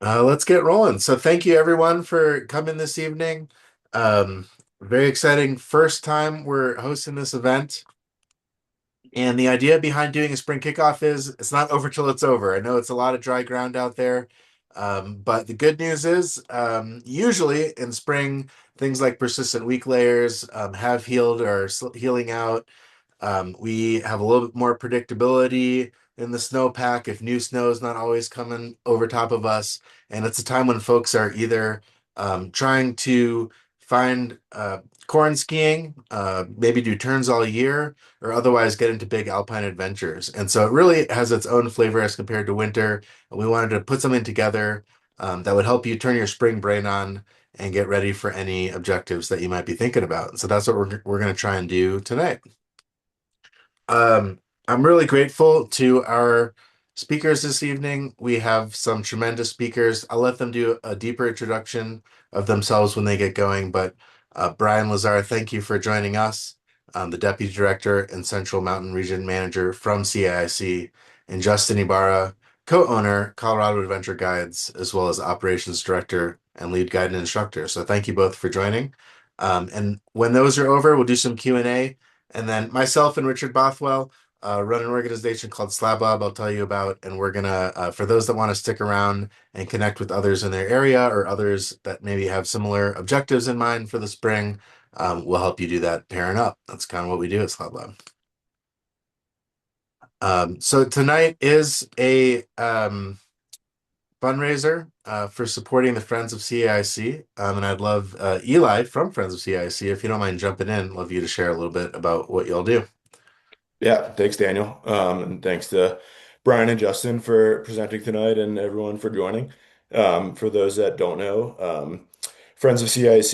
Let's get rolling. So thank you everyone for coming this evening. Um, Very exciting. First time we're hosting this event. And the idea behind doing a spring kickoff is it's not over till it's over. I know it's a lot of dry ground out there. But the good news is usually in spring, things like persistent weak layers have healed or healing out. We have a little bit more predictability in the snowpack if new snow is not always coming over top of us. And it's a time when folks are either trying to find corn skiing, maybe do turns all year, or otherwise get into big alpine adventures. And so it really has its own flavor as compared to winter. And we wanted to put something together that would help you turn your spring brain on and get ready for any objectives that you might be thinking about. So that's what we're going to try and do tonight. Um, I'm really grateful to our speakers this evening. We have some tremendous speakers. I'll let them do a deeper introduction of themselves when they get going. But Brian Lazar, thank you for joining us. The Deputy Director and Central Mountain Region Manager from CAIC, and Justin Ibarra, co-owner, Colorado Adventure Guides, as well as Operations Director and Lead Guide and Instructor. So thank you both for joining. And when those are over, we'll do some Q&A. And then myself and Richard Bothwell run an organization called SlabLab I'll tell you about. And we're gonna, for those that want to stick around and connect with others in their area or others that maybe have similar objectives in mind for the spring, we'll help you do that pairing up. That's kind of what we do at SlabLab. So tonight is a fundraiser for supporting the Friends of CAIC. And I'd love Eli from Friends of CAIC, if you don't mind jumping in, love you to share a little bit about what y'all do. Yeah, thanks, Daniel. And thanks to Brian and Justin for presenting tonight and everyone for joining. For those that don't know, Friends of CIC,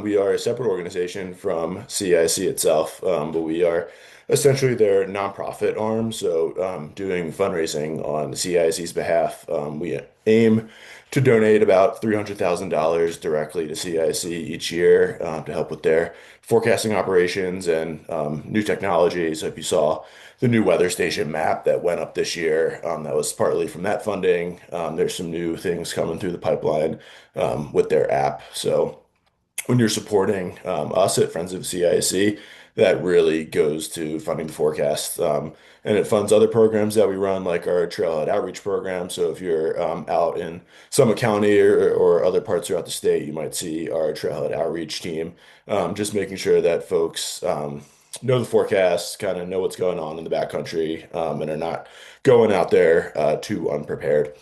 we are a separate organization from CIC itself, but we are essentially their nonprofit arm. So, doing fundraising on CIC's behalf, we aim to donate about $300,000 directly to CIC each year to help with their forecasting operations and new technologies. So if you saw the new weather station map that went up this year, that was partly from that funding. There's some new things coming through the pipeline with their app. So when you're supporting us at Friends of CIC, that really goes to funding the forecast. And it funds other programs that we run, like our Trailhead Outreach program. So if you're out in Summit County or other parts throughout the state, you might see our Trailhead Outreach team, just making sure that folks know the forecast, kind of know what's going on in the backcountry, and are not going out there too unprepared.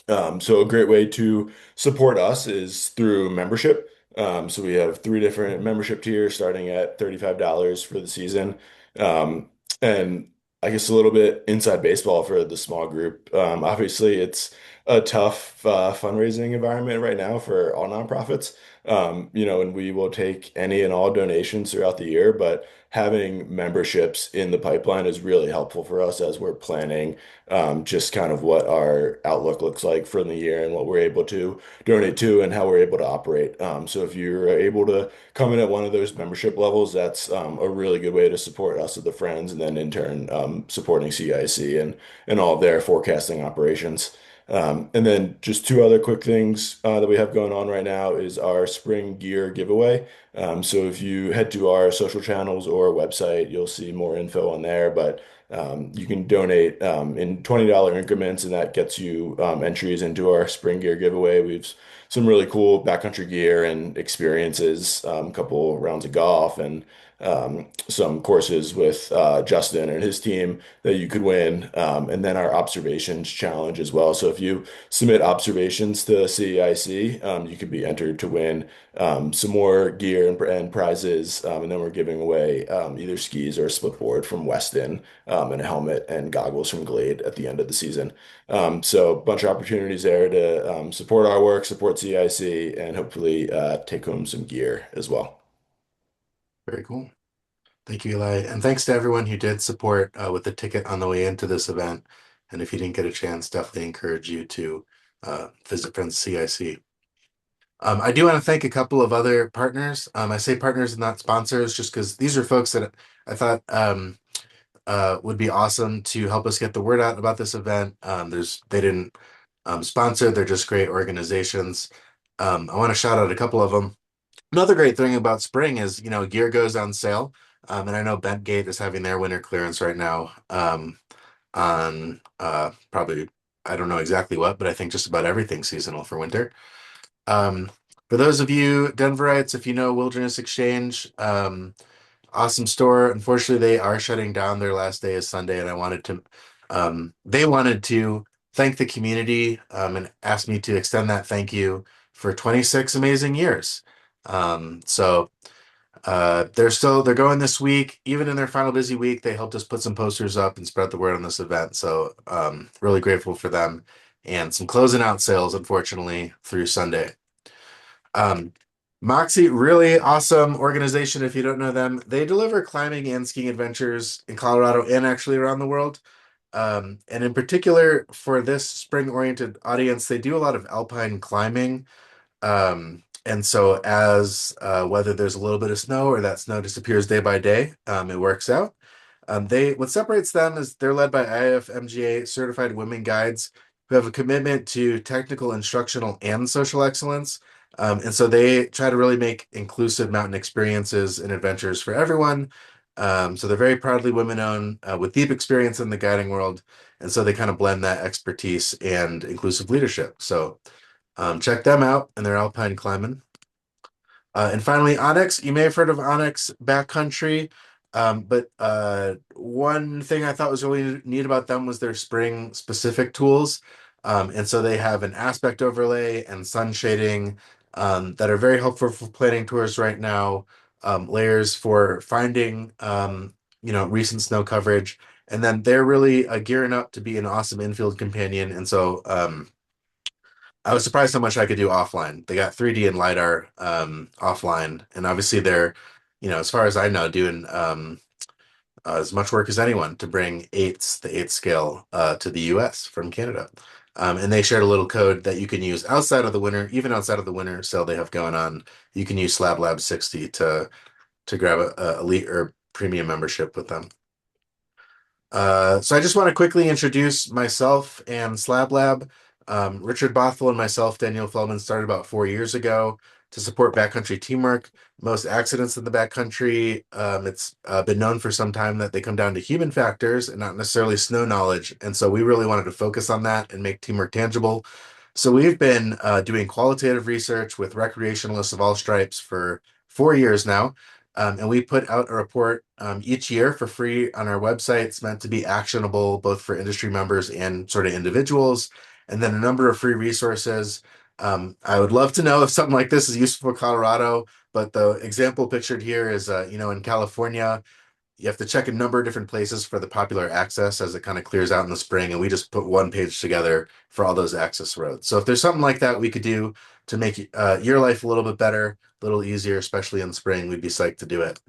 So a great way to support us is through membership. So we have three different membership tiers starting at $35 for the season. Um, and I guess a little bit inside baseball for the small group. Obviously, it's a tough fundraising environment right now for all nonprofits. And we will take any and all donations throughout the year, but having memberships in the pipeline is really helpful for us as we're planning just kind of what our outlook looks like for the year and what we're able to donate to and how we're able to operate. So if you're able to come in at one of those membership levels, that's a really good way to support us as the friends, and then in turn supporting CIC and all of their forecasting operations. And then just two other quick things that we have going on right now is our spring gear giveaway. So if you head to our social channels or website, you'll see more info on there. But you can donate in $20 increments, and that gets you entries into our spring gear giveaway. We've some really cool backcountry gear and experiences, a couple rounds of golf, and some courses with Justin and his team that you could win. And then our observations challenge as well. So if you submit observations to CEIC, you could be entered to win some more gear and prizes. And then we're giving away either skis or a split board from Weston, and a helmet and goggles from Glade at the end of the season. So a bunch of opportunities there to support our work, support CIC, and hopefully take home some gear as well. Very cool. Thank you, Eli. And thanks to everyone who did support with the ticket on the way into this event. And if you didn't get a chance, definitely encourage you to visit Friends CIC. I do want to thank a couple of other partners. I say partners and not sponsors, just because these are folks that I thought would be awesome to help us get the word out about this event. They didn't sponsored. They're just great organizations. I want to shout out a couple of them. Another great thing about spring is, gear goes on sale. And I know Bentgate is having their winter clearance right now on probably, I don't know exactly what, but I think just about everything seasonal for winter. Um, for those of you Denverites, if you know Wilderness Exchange, awesome store. Unfortunately, they are shutting down. Their last day is Sunday, and they wanted to thank the community and asked me to extend that thank you for 26 amazing years. So they're going this week. Even in their final busy week, they helped us put some posters up and spread the word on this event. So really grateful for them and some closing out sales, unfortunately, through Sunday. Um, Moxie, really awesome organization. If you don't know them, they deliver climbing and skiing adventures in Colorado and actually around the world. And in particular, for this spring-oriented audience, they do a lot of alpine climbing. And so as whether there's a little bit of snow or that snow disappears day by day, it works out. What separates them is they're led by IFMGA certified women guides who have a commitment to technical, instructional, and social excellence. And so they try to really make inclusive mountain experiences and adventures for everyone. So they're very proudly women-owned with deep experience in the guiding world. And so they kind of blend that expertise and inclusive leadership. So check them out and their alpine climbing. And finally, Onyx. You may have heard of Onyx Backcountry, but one thing I thought was really neat about them was their spring specific tools. And so they have an aspect overlay and sun shading that are very helpful for planning tours right now. Layers for finding, recent snow coverage. And then they're really gearing up to be an awesome infield companion. And so I was surprised how much I could do offline. They got 3D and LiDAR offline, and obviously they're, as far as I know, doing as much work as anyone to bring the eighth scale to the US from Canada. And they shared a little code that you can use outside of the winter, even outside of the winter sale they have going on. You can use SlabLab 60 to grab a elite or premium membership with them. So I just want to quickly introduce myself and SlabLab. Richard Bothell and myself, Daniel Feldman, started about 4 years ago to support backcountry teamwork. Most accidents in the backcountry, it's been known for some time that they come down to human factors and not necessarily snow knowledge. And so we really wanted to focus on that and make teamwork tangible. So we've been doing qualitative research with recreationalists of all stripes for 4 years now. And we put out a report each year for free on our website. It's meant to be actionable both for industry members and sort of individuals. And then a number of free resources. I would love to know if something like this is useful for Colorado, but the example pictured here is, in California, you have to check a number of different places for the popular access as it kind of clears out in the spring. And we just put one page together for all those access roads. So if there's something like that we could do to make your life a little bit better, a little easier, especially in spring, we'd be psyched to do it.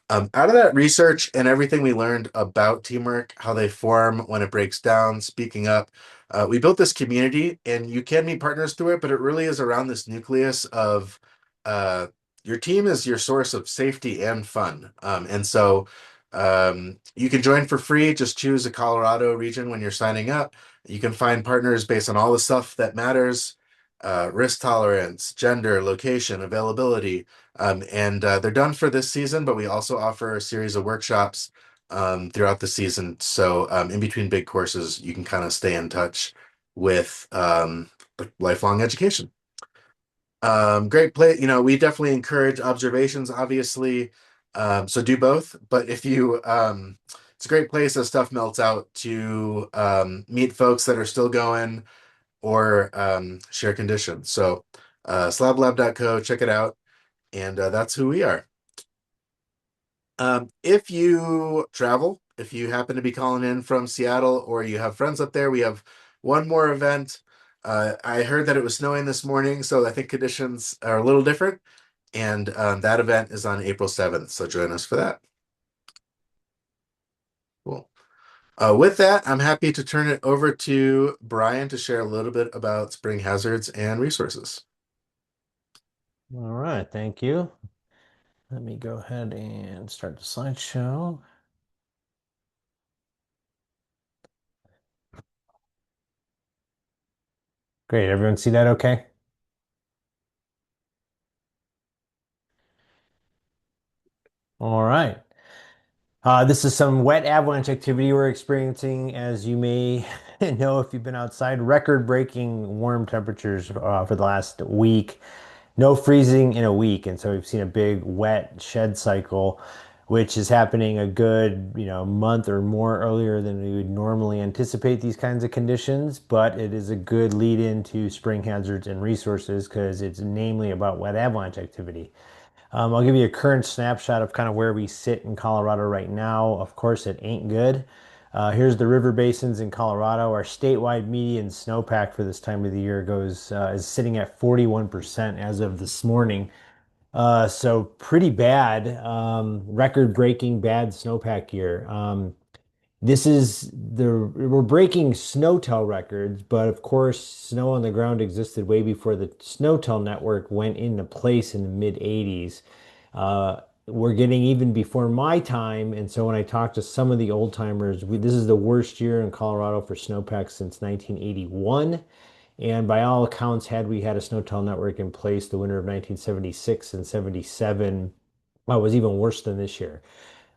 Out of that research and everything we learned about teamwork, how they form when it breaks down, speaking up, we built this community, and you can meet partners through it, but it really is around this nucleus of uh, your team is your source of safety and fun. And so you can join for free. Just choose a Colorado region when you're signing up. You can find partners based on all the stuff that matters, risk tolerance, gender, location, availability. And they're done for this season, but we also offer a series of workshops throughout the season. So in between big courses, you can kind of stay in touch with lifelong education. Great play. We definitely encourage observations, obviously. So do both. But it's a great place as stuff melts out to meet folks that are still going or share conditions. So slablab.co, check it out. And that's who we are. If you travel, if you happen to be calling in from Seattle or you have friends up there, we have one more event. I heard that it was snowing this morning, so I think conditions are a little different. And that event is on April 7th, so join us for that. Cool. With that, I'm happy to turn it over to Brian to share a little bit about spring hazards and resources. All right, thank you. Let me go ahead and start the slideshow. Great. Everyone see that okay? All right. This is some wet avalanche activity we're experiencing, as you may know if you've been outside. Record-breaking warm temperatures for the last week. No freezing in a week, and so we've seen a big wet shed cycle, which is happening a good, month or more earlier than we would normally anticipate these kinds of conditions. But it is a good lead into spring hazards and resources because it's namely about wet avalanche activity. I'll give you a current snapshot of kind of where we sit in Colorado right now. Of course, it ain't good. Here's the river basins in Colorado. Our statewide median snowpack for this time of the year is sitting at 41% as of this morning. So pretty bad, record-breaking bad snowpack year. We're breaking snowtel records, but of course, snow on the ground existed way before the snowtel network went into place in the mid 80s. We're getting even before my time, and so when I talk to some of the old timers, this is the worst year in Colorado for snowpack since 1981. And by all accounts, had we had a snowtel network in place, the winter of 1976 and 77, well, it was even worse than this year.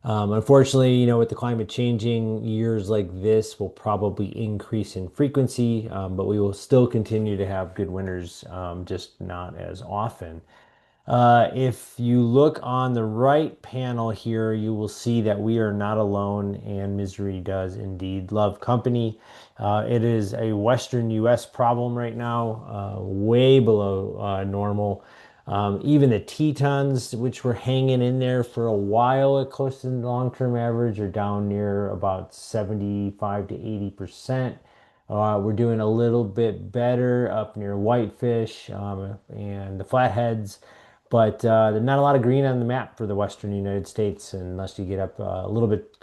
Unfortunately, with the climate changing, years like this will probably increase in frequency, but we will still continue to have good winters, just not as often. If you look on the right panel here, you will see that we are not alone and misery does indeed love company. It is a Western US problem right now, way below normal. Even the Tetons, which were hanging in there for a while at close to the long-term average, are down near about 75 to 80%. We're doing a little bit better up near Whitefish and the Flatheads, but there's not a lot of green on the map for the Western United States unless you get up a little bit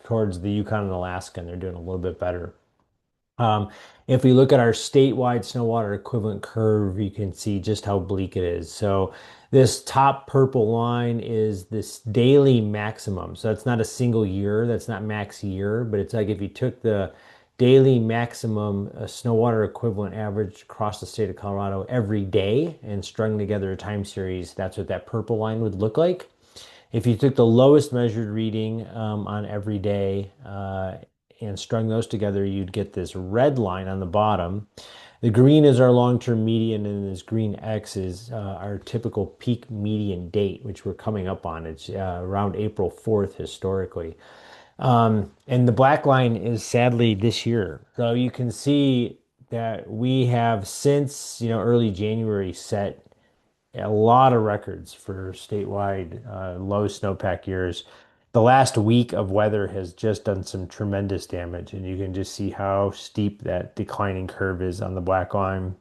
towards the Yukon and Alaska, and they're doing a little bit better. Um, if we look at our statewide snow water equivalent curve, you can see just how bleak it is. So this top purple line is this daily maximum. So that's not a single year, that's not max year, but it's like if you took the daily maximum snow water equivalent average across the state of Colorado every day and strung together a time series, that's what that purple line would look like. If you took the lowest measured reading on every day and strung those together, you'd get this red line on the bottom. The green is our long-term median, and this green X is our typical peak median date, which we're coming up on. It's around April 4th historically. And the black line is sadly this year. So you can see that we have since, early January set a lot of records for statewide low snowpack years. The last week of weather has just done some tremendous damage, and you can just see how steep that declining curve is on the black line.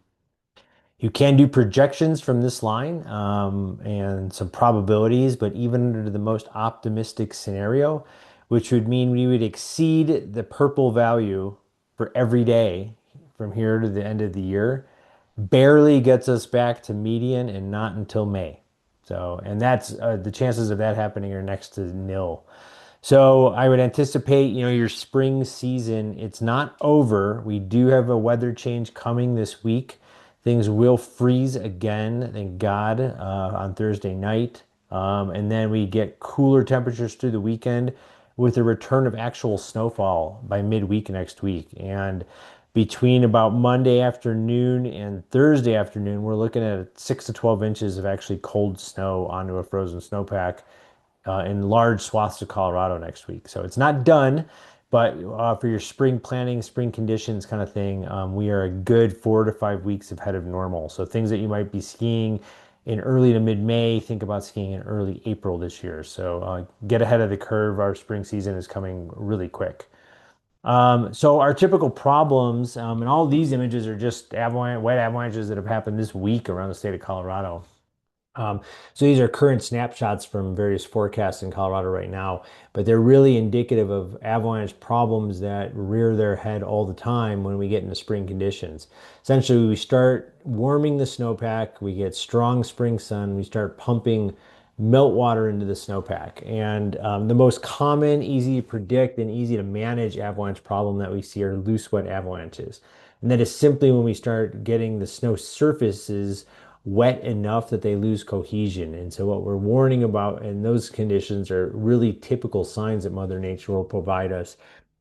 You can do projections from this line and some probabilities, but even under the most optimistic scenario, which would mean we would exceed the purple value for every day from here to the end of the year, barely gets us back to median and not until May. So, and that's the chances of that happening are next to nil. So I would anticipate, your spring season, it's not over. We do have a weather change coming this week. Things will freeze again, thank God, on Thursday night. And then we get cooler temperatures through the weekend with a return of actual snowfall by midweek next week. And between about Monday afternoon and Thursday afternoon, we're looking at 6 to 12 inches of actually cold snow onto a frozen snowpack in large swaths of Colorado next week. So it's not done, but for your spring planning, spring conditions kind of thing, we are a good 4 to 5 weeks ahead of normal. So things that you might be skiing in early to mid-May, think about skiing in early April this year. So get ahead of the curve. Our spring season is coming really quick. So our typical problems, and all these images are just wet avalanches that have happened this week around the state of Colorado. Um, so these are current snapshots from various forecasts in Colorado right now, but they're really indicative of avalanche problems that rear their head all the time when we get into spring conditions. Essentially, we start warming the snowpack, we get strong spring sun, we start pumping meltwater into the snowpack. And the most common, easy to predict, and easy to manage avalanche problem that we see are loose wet avalanches. And that is simply when we start getting the snow surfaces wet enough that they lose cohesion. And so what we're warning about in those conditions are really typical signs that Mother Nature will provide us,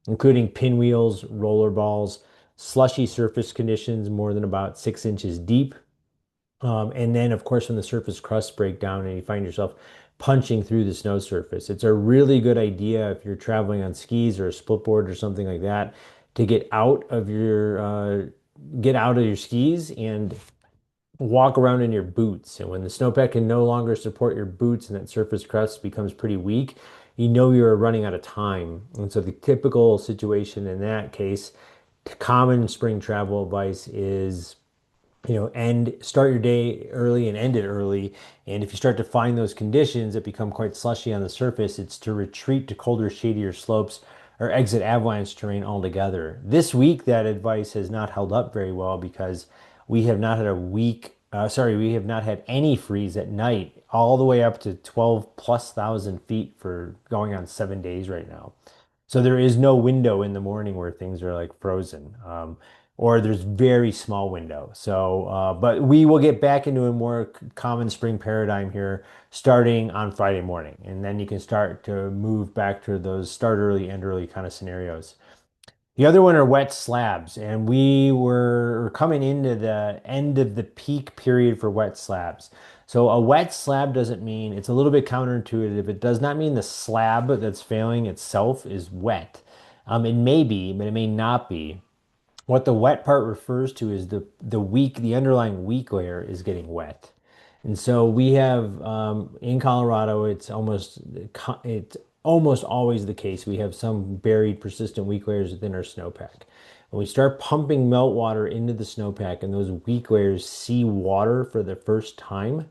including pinwheels, roller balls, slushy surface conditions more than about 6 inches deep. And then, of course, when the surface crusts break down and you find yourself punching through the snow surface, it's a really good idea if you're traveling on skis or a split board or something like that to get out of your skis and walk around in your boots. And when the snowpack can no longer support your boots and that surface crust becomes pretty weak, you know you're running out of time. And so the typical situation in that case, common spring travel advice is start your day early and end it early. And if you start to find those conditions that become quite slushy on the surface, it's to retreat to colder, shadier slopes or exit avalanche terrain altogether. This week, that advice has not held up very well because we have not had we have not had any freeze at night all the way up to 12 plus thousand feet for going on 7 days right now. So there is no window in the morning where things are like frozen, or there's very small window. So, but we will get back into a more common spring paradigm here starting on Friday morning, and then you can start to move back to those start early, end early kind of scenarios. The other one are wet slabs, and we were coming into the end of the peak period for wet slabs. So a wet slab doesn't mean, it's a little bit counterintuitive. It does not mean the slab that's failing itself is wet. It may be, but it may not be. What the wet part refers to is the underlying weak layer is getting wet. And so we have in Colorado, it's almost always the case. We have some buried persistent weak layers within our snowpack. When we start pumping meltwater into the snowpack and those weak layers see water for the first time,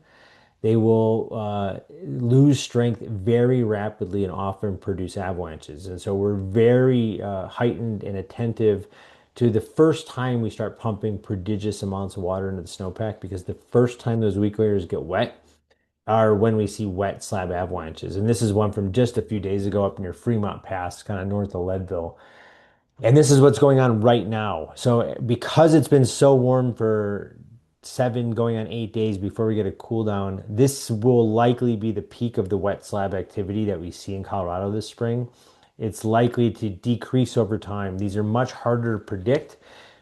they will lose strength very rapidly and often produce avalanches. And so we're very heightened and attentive to the first time we start pumping prodigious amounts of water into the snowpack, because the first time those weak layers get wet are when we see wet slab avalanches. And this is one from just a few days ago up near Fremont Pass, kind of north of Leadville. And this is what's going on right now. So because it's been so warm for 7 going on 8 days before we get a cool down, this will likely be the peak of the wet slab activity that we see in Colorado this spring. It's likely to decrease over time. These are much harder to predict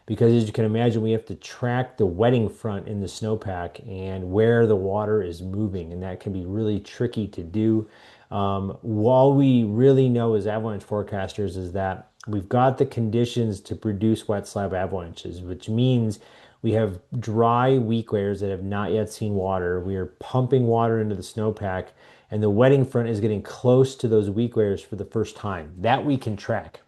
because, as you can imagine, we have to track the wetting front in the snowpack and where the water is moving, and that can be really tricky to do. All we really know as avalanche forecasters is that we've got the conditions to produce wet slab avalanches, which means we have dry, weak layers that have not yet seen water. We are pumping water into the snowpack, and the wetting front is getting close to those weak layers for the first time. That we can track.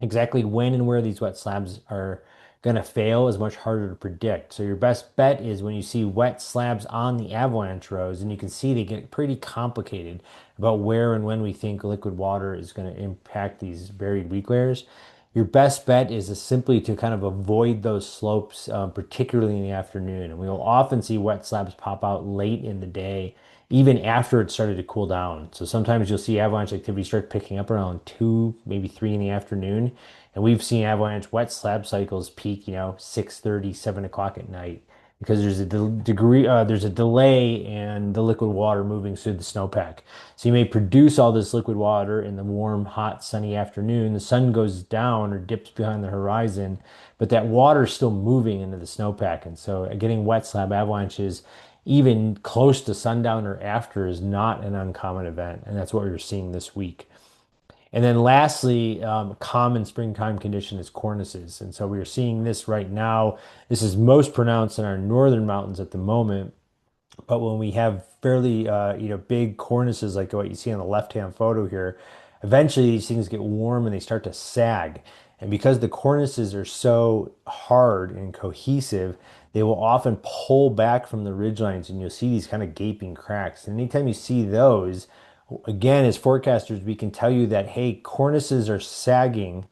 Exactly when and where these wet slabs are going to fail is much harder to predict. So your best bet is when you see wet slabs on the avalanche rows, and you can see they get pretty complicated about where and when we think liquid water is going to impact these buried weak layers. Your best bet is simply to kind of avoid those slopes, particularly in the afternoon. And we will often see wet slabs pop out late in the day, even after it started to cool down. So sometimes you'll see avalanche activity start picking up around 2, maybe 3 in the afternoon. And we've seen avalanche wet slab cycles peak, 6:30, 7 o'clock at night, because there's a delay in the liquid water moving through the snowpack. So you may produce all this liquid water in the warm, hot, sunny afternoon. The sun goes down or dips behind the horizon, but that water is still moving into the snowpack. And so getting wet slab avalanches even close to sundown or after is not an uncommon event. And that's what we're seeing this week. And then lastly, common springtime condition is cornices. And so we are seeing this right now. This is most pronounced in our northern mountains at the moment. But when we have fairly, big cornices like what you see on the left-hand photo here, eventually these things get warm and they start to sag. And because the cornices are so hard and cohesive, they will often pull back from the ridge lines, and you'll see these kind of gaping cracks. And anytime you see those, again, as forecasters, we can tell you that, hey, cornices are sagging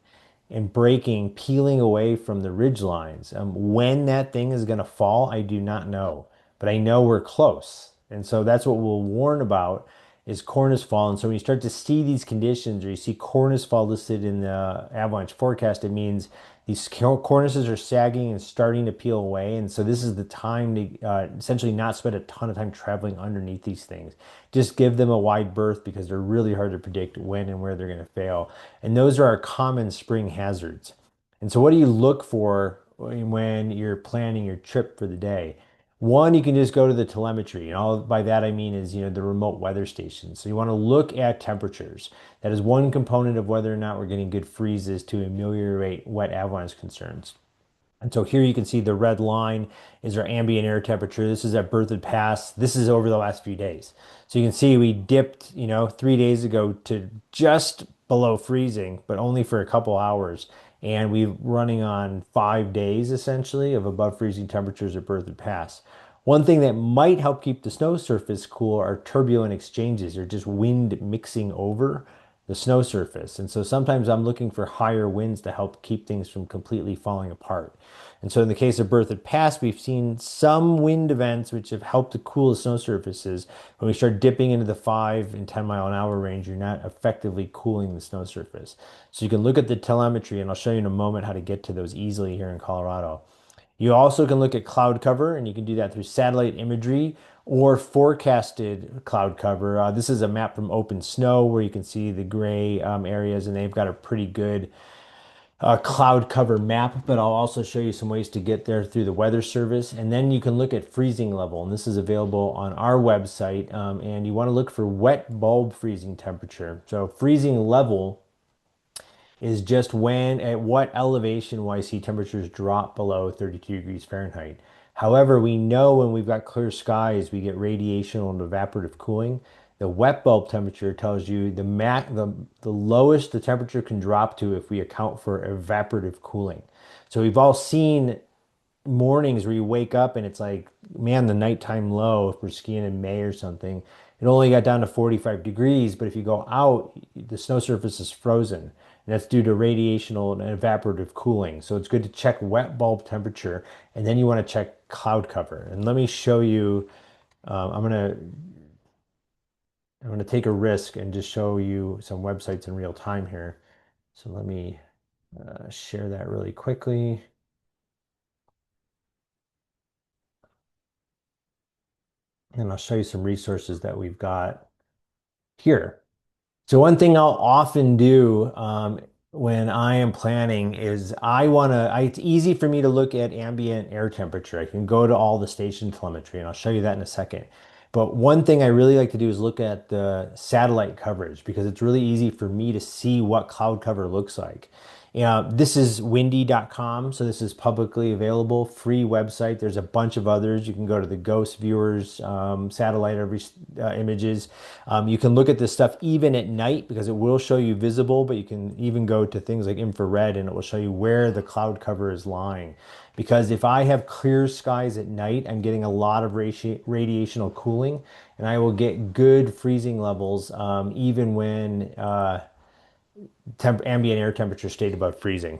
and breaking, peeling away from the ridge lines. When that thing is going to fall, I do not know, but I know we're close. And so that's what we'll warn about is cornice fall. And so when you start to see these conditions or you see cornice fall listed in the avalanche forecast, it means These cornices are sagging and starting to peel away. And so this is the time to essentially not spend a ton of time traveling underneath these things. Just give them a wide berth because they're really hard to predict when and where they're going to fail. And those are our common spring hazards. And so what do you look for when you're planning your trip for the day? One, you can just go to the telemetry, and all by that I mean is, the remote weather stations. So you want to look at temperatures. That is one component of whether or not we're getting good freezes to ameliorate wet avalanche concerns. And so here you can see the red line is our ambient air temperature. This is at Berthoud Pass. This is over the last few days. So you can see we dipped, 3 days ago to just below freezing, but only for a couple hours. And we're running on 5 days essentially of above freezing temperatures at Berthoud Pass. One thing that might help keep the snow surface cool are turbulent exchanges or just wind mixing over the snow surface. And so sometimes I'm looking for higher winds to help keep things from completely falling apart. And so in the case of Berthoud Pass, we've seen some wind events which have helped to cool the snow surfaces. When we start dipping into the 5 and 10 mile an hour range, you're not effectively cooling the snow surface. So you can look at the telemetry, and I'll show you in a moment how to get to those easily here in Colorado. You also can look at cloud cover, and you can do that through satellite imagery or forecasted cloud cover. This is a map from Open Snow where you can see the gray areas, and they've got a pretty good cloud cover map, but I'll also show you some ways to get there through the Weather Service. And then you can look at freezing level, and this is available on our website. And you want to look for wet bulb freezing temperature. So freezing level is just when at what elevation will I see temperatures drop below 32 degrees Fahrenheit. However, we know when we've got clear skies, we get radiational and evaporative cooling. The wet bulb temperature tells you the lowest the temperature can drop to if we account for evaporative cooling. So we've all seen mornings where you wake up and it's like, man, the nighttime low, if we're skiing in May or something, it only got down to 45 degrees, but if you go out, the snow surface is frozen. And that's due to radiational and evaporative cooling. So it's good to check wet bulb temperature, and then you want to check cloud cover. And let me show you, I'm gonna take a risk and just show you some websites in real time here. So let me share that really quickly. And I'll show you some resources that we've got here. So one thing I'll often do when I am planning is it's easy for me to look at ambient air temperature. I can go to all the station telemetry, and I'll show you that in a second. But one thing I really like to do is look at the satellite coverage because it's really easy for me to see what cloud cover looks like. This is windy.com, so this is publicly available, free website. There's a bunch of others. You can go to the Ghost Viewers satellite images. You can look at this stuff even at night because it will show you visible, but you can even go to things like infrared and it will show you where the cloud cover is lying. Because if I have clear skies at night, I'm getting a lot of radiational cooling, and I will get good freezing levels even when ambient air temperature stayed above freezing.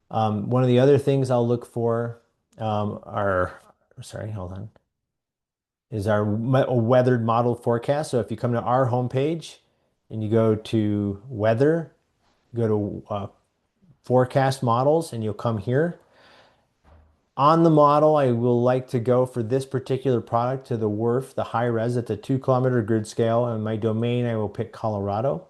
One of the other things I'll look for sorry, hold on, is our weathered model forecast. So if you come to our homepage and you go to weather, go to forecast models, and you'll come here. On the model, I will like to go for this particular product to the WRF, the high res at the 2 kilometer grid scale. And my domain, I will pick Colorado.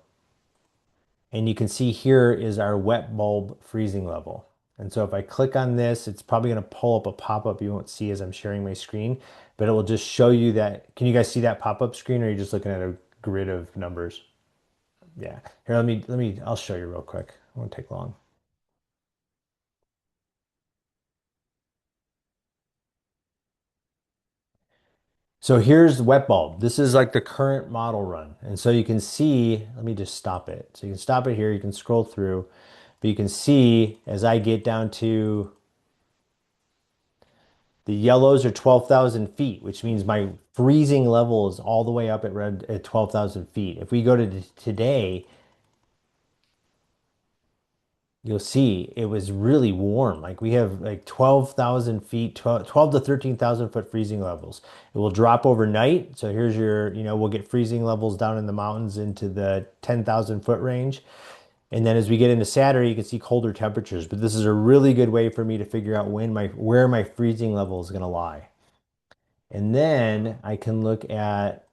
And you can see here is our wet bulb freezing level. And so if I click on this, it's probably going to pull up a pop-up you won't see as I'm sharing my screen, but it will just show you that. Can you guys see that pop-up screen, or are you just looking at a grid of numbers? Yeah. Here, I'll show you real quick. It won't take long. So here's wet bulb. This is like the current model run. And so you can see, let me just stop it. So you can stop it here. You can scroll through, but you can see as I get down to the yellows are 12,000 feet, which means my freezing level is all the way up at red at 12,000 feet. If we go to today, you'll see it was really warm. Like we have like 12,000 feet, 12 to 13,000 foot freezing levels. It will drop overnight. So here's your, we'll get freezing levels down in the mountains into the 10,000 foot range. And then as we get into Saturday, you can see colder temperatures. But this is a really good way for me to figure out where my freezing level is going to lie. And then I can look at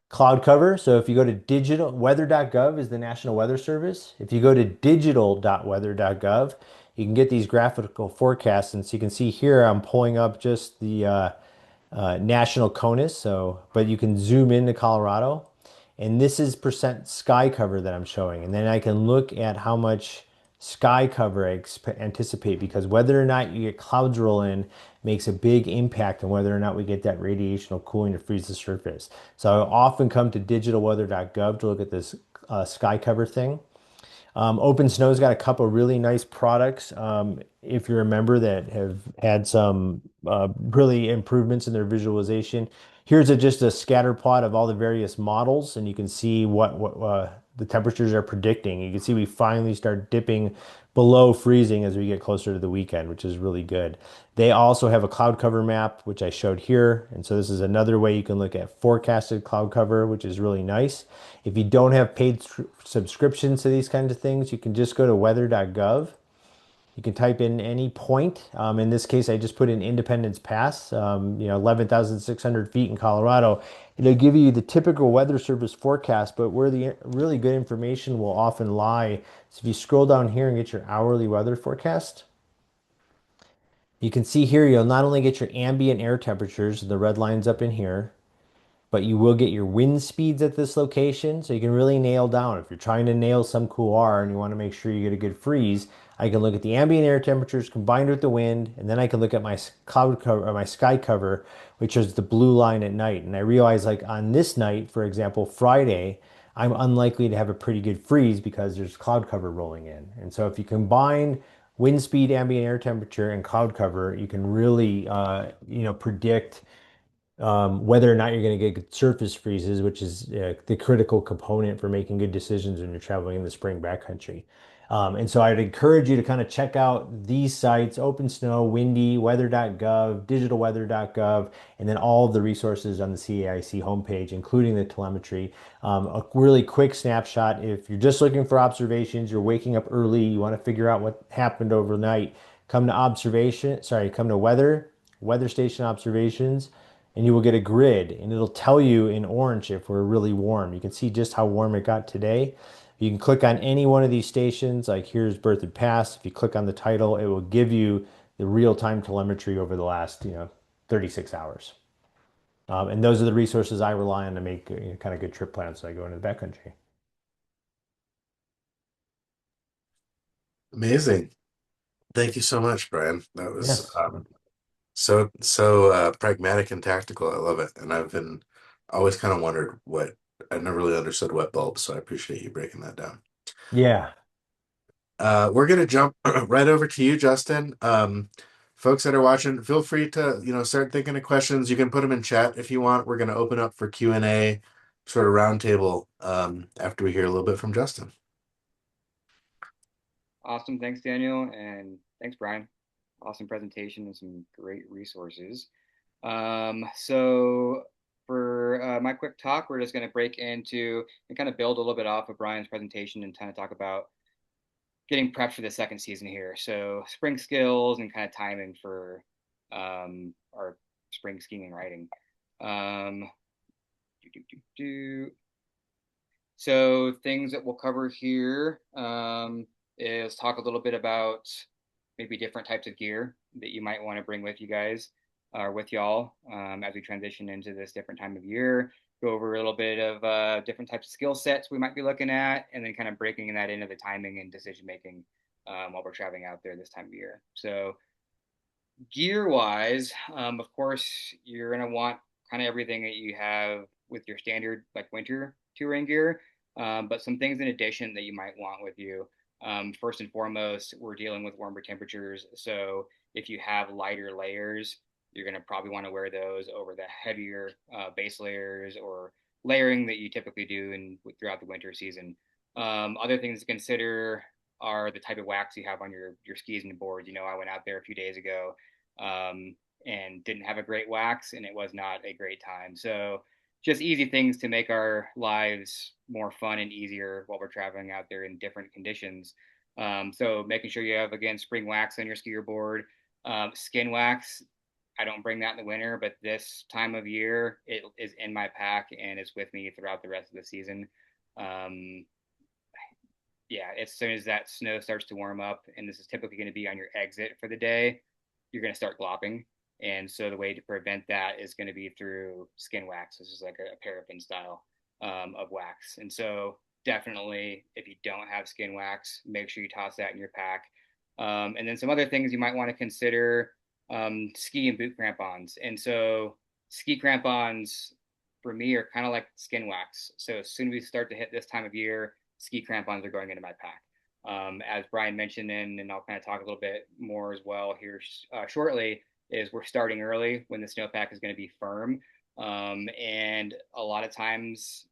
cloud cover. So if you go to digital weather.gov is the National Weather Service. If you go to digital.weather.gov, you can get these graphical forecasts. And so you can see here, I'm pulling up just the national CONUS. So, but you can zoom into Colorado, and this is percent sky cover that I'm showing. And then I can look at how much sky cover I anticipate, because whether or not you get clouds roll in makes a big impact on whether or not we get that radiational cooling to freeze the surface. So I often come to digitalweather.gov to look at this sky cover thing. Open Snow's got a couple really nice products. If you're a member that have had some really improvements in their visualization, here's just a scatter plot of all the various models, and you can see what the temperatures are predicting. You can see we finally start dipping below freezing as we get closer to the weekend, which is really good. They also have a cloud cover map, which I showed here. And so this is another way you can look at forecasted cloud cover, which is really nice. If you don't have paid subscriptions to these kinds of things, you can just go to weather.gov. You can type in any point. In this case, I just put in Independence Pass, 11,600 feet in Colorado. It'll give you the typical Weather Service forecast, but where the really good information will often lie. So if you scroll down here and get your hourly weather forecast, you can see here you'll not only get your ambient air temperatures, the red lines up in here, but you will get your wind speeds at this location. So you can really nail down. If you're trying to nail some cool R and you want to make sure you get a good freeze, I can look at the ambient air temperatures combined with the wind, and then I can look at my cloud cover or my sky cover, which is the blue line at night. And I realize, like on this night, for example, Friday, I'm unlikely to have a pretty good freeze because there's cloud cover rolling in. And so if you combine wind speed, ambient air temperature, and cloud cover, you can really, predict whether or not you're going to get good surface freezes, which is the critical component for making good decisions when you're traveling in the spring backcountry. And so I'd encourage you to kind of check out these sites: Open Snow, Windy, weather.gov, digitalweather.gov, and then all of the resources on the CAIC homepage, including the telemetry. A really quick snapshot: if you're just looking for observations, you're waking up early, you want to figure out what happened overnight, come to weather station observations, and you will get a grid, and it'll tell you in orange if we're really warm. You can see just how warm it got today. You can click on any one of these stations, like here's Berthoud Pass. If you click on the title, it will give you the real-time telemetry over the last 36 hours. And those are the resources I rely on to make kind of good trip plans so I go into the backcountry. Amazing. Thank you so much, Brian. That was Yes. so pragmatic and tactical. I love it. And I've been always kind of wondered I never really understood wet bulbs, so I appreciate you breaking that down. Yeah. We're gonna jump right over to you, Justin. Folks that are watching, feel free to, start thinking of questions. You can put them in chat if you want. We're gonna open up for Q&A, sort of roundtable, after we hear a little bit from Justin. Awesome. Thanks, Daniel. And thanks, Brian. Awesome presentation and some great resources. So for my quick talk, we're just going to break into and kind of build a little bit off of Brian's presentation and kind of talk about getting prepped for the second season here. So spring skills and kind of timing for our spring skiing and riding. Um, do, do, do, do. So things that we'll cover here is talk a little bit about maybe different types of gear that you might want to bring with you guys or with y'all as we transition into this different time of year. Go over a little bit of different types of skill sets we might be looking at, and then kind of breaking that into the timing and decision making while we're traveling out there this time of year. So gear wise, of course, you're going to want kind of everything that you have with your standard like winter touring gear, but some things in addition that you might want with you. First and foremost, we're dealing with warmer temperatures. So if you have lighter layers, you're going to probably want to wear those over the heavier base layers or layering that you typically do throughout the winter season. Other things to consider are the type of wax you have on your skis and boards. I went out there a few days ago. and didn't have a great wax, and it was not a great time. So just easy things to make our lives more fun and easier while we're traveling out there in different conditions. So making sure you have, again, spring wax on your skier board. Skin wax, I don't bring that in the winter, but this time of year it is in my pack and is with me throughout the rest of the season. Um, yeah, as soon as that snow starts to warm up, and this is typically going to be on your exit for the day, you're going to start glopping. And so the way to prevent that is going to be through skin wax. This is like a paraffin style of wax. And so definitely, if you don't have skin wax, make sure you toss that in your pack. And then some other things you might want to consider, ski and boot crampons. And so ski crampons for me are kind of like skin wax. So as soon as we start to hit this time of year, ski crampons are going into my pack. As Brian mentioned, and I'll kind of talk a little bit more as well here shortly, is we're starting early when the snowpack is going to be firm. And a lot of times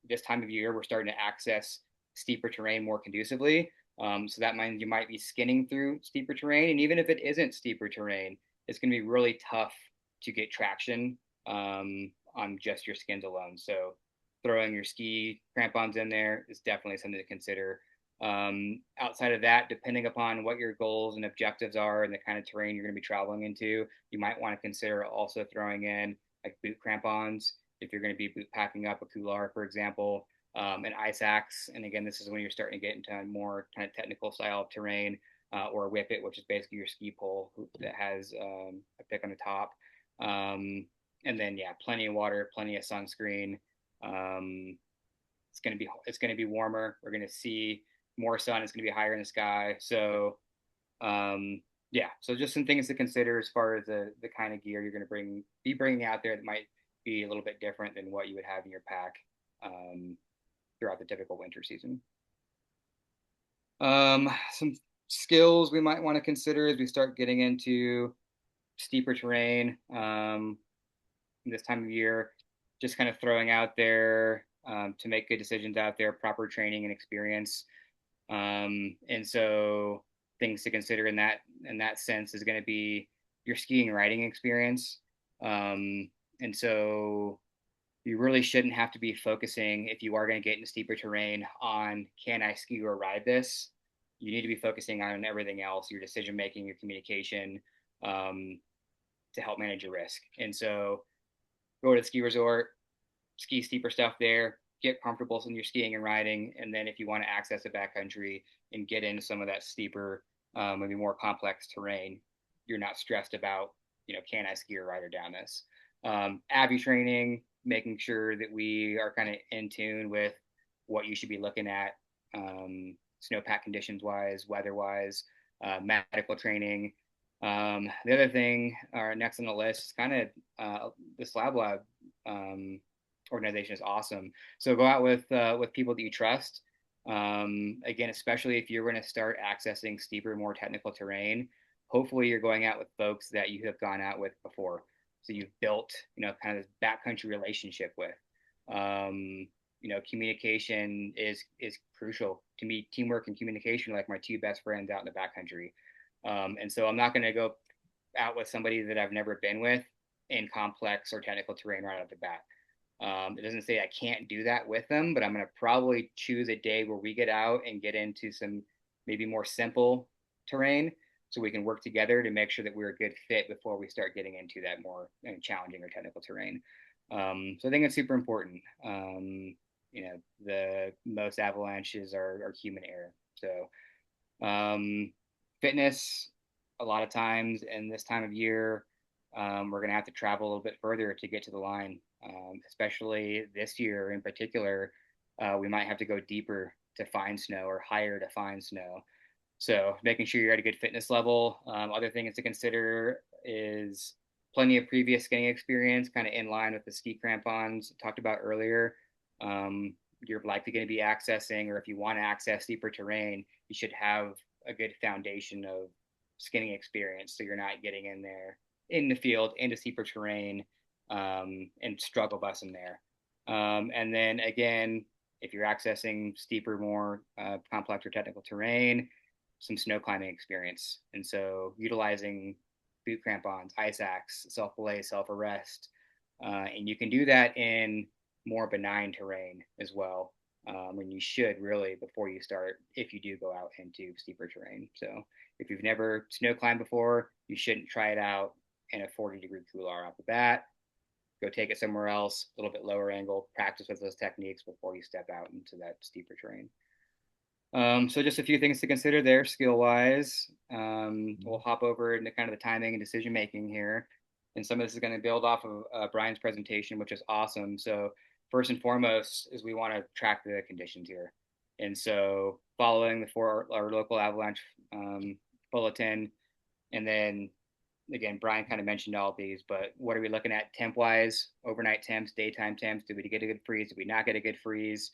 this time of year, we're starting to access steeper terrain more conducively. So that means you might be skinning through steeper terrain. And even if it isn't steeper terrain, it's going to be really tough to get traction on just your skins alone. So throwing your ski crampons in there is definitely something to consider. Outside of that, depending upon what your goals and objectives are and the kind of terrain you're going to be traveling into, you might want to consider also throwing in like boot crampons if you're going to be boot packing up a couloir, for example, an ice axe. And again, this is when you're starting to get into more kind of technical style of terrain, or a whippet, which is basically your ski pole that has a pick on the top. And then, yeah, plenty of water, plenty of sunscreen. It's going to be warmer. We're going to see more sun. It's going to be higher in the sky. So yeah, so just some things to consider as far as the kind of gear you're going to be bringing out there that might be a little bit different than what you would have in your pack throughout the typical winter season. Some skills we might want to consider as we start getting into steeper terrain this time of year, just kind of throwing out there to make good decisions out there, proper training and experience. And so things to consider in that sense is going to be your skiing and riding experience. And so you really shouldn't have to be focusing, if you are going to get into steeper terrain, on can I ski or ride this? You need to be focusing on everything else, your decision making, your communication, to help manage your risk. And so go to the ski resort, ski steeper stuff there, get comfortable in your skiing and riding, and then if you want to access the backcountry and get into some of that steeper, maybe more complex terrain, you're not stressed about, can I ski or ride down this? Avy training, making sure that we are kind of in tune with what you should be looking at, snowpack conditions wise, weather wise, medical training. The other thing, next on the list, is kind of the SlabLab organization is awesome. So go out with people that you trust. Again, especially if you're going to start accessing steeper, more technical terrain, hopefully you're going out with folks that you have gone out with before. So you've built, kind of this backcountry relationship with. Communication is crucial to me. Teamwork and communication are like my two best friends out in the backcountry. And so I'm not going to go out with somebody that I've never been with in complex or technical terrain right off the bat. It doesn't say I can't do that with them, but I'm going to probably choose a day where we get out and get into some maybe more simple terrain so we can work together to make sure that we're a good fit before we start getting into that more challenging or technical terrain. So I think it's super important. The most avalanches are human error. So fitness, a lot of times in this time of year, we're going to have to travel a little bit further to get to the line. Especially this year in particular, we might have to go deeper to find snow or higher to find snow. So making sure you're at a good fitness level. Other things to consider is plenty of previous skiing experience, kind of in line with the ski crampons talked about earlier. You're likely going to be accessing, or if you want to access steeper terrain, you should have a good foundation of skinning experience, so you're not getting in there in the field into steeper terrain and struggle busing there. And then again, if you're accessing steeper, more complex or technical terrain, some snow climbing experience. And so utilizing boot crampons, ice axe, self-belay, self-arrest. And you can do that in more benign terrain as well. And you should really before you start, if you do go out into steeper terrain. So if you've never snow climbed before, you shouldn't try it out in a 40-degree couloir off the bat. Go take it somewhere else, a little bit lower angle, practice with those techniques before you step out into that steeper terrain. So just a few things to consider there skill wise. We'll hop over into kind of the timing and decision making here. And some of this is going to build off of Brian's presentation, which is awesome. So first and foremost is we want to track the conditions here. And so following our local avalanche bulletin, and then again, Brian kind of mentioned all of these, but what are we looking at temp wise? Overnight temps, daytime temps. Did we get a good freeze? Did we not get a good freeze?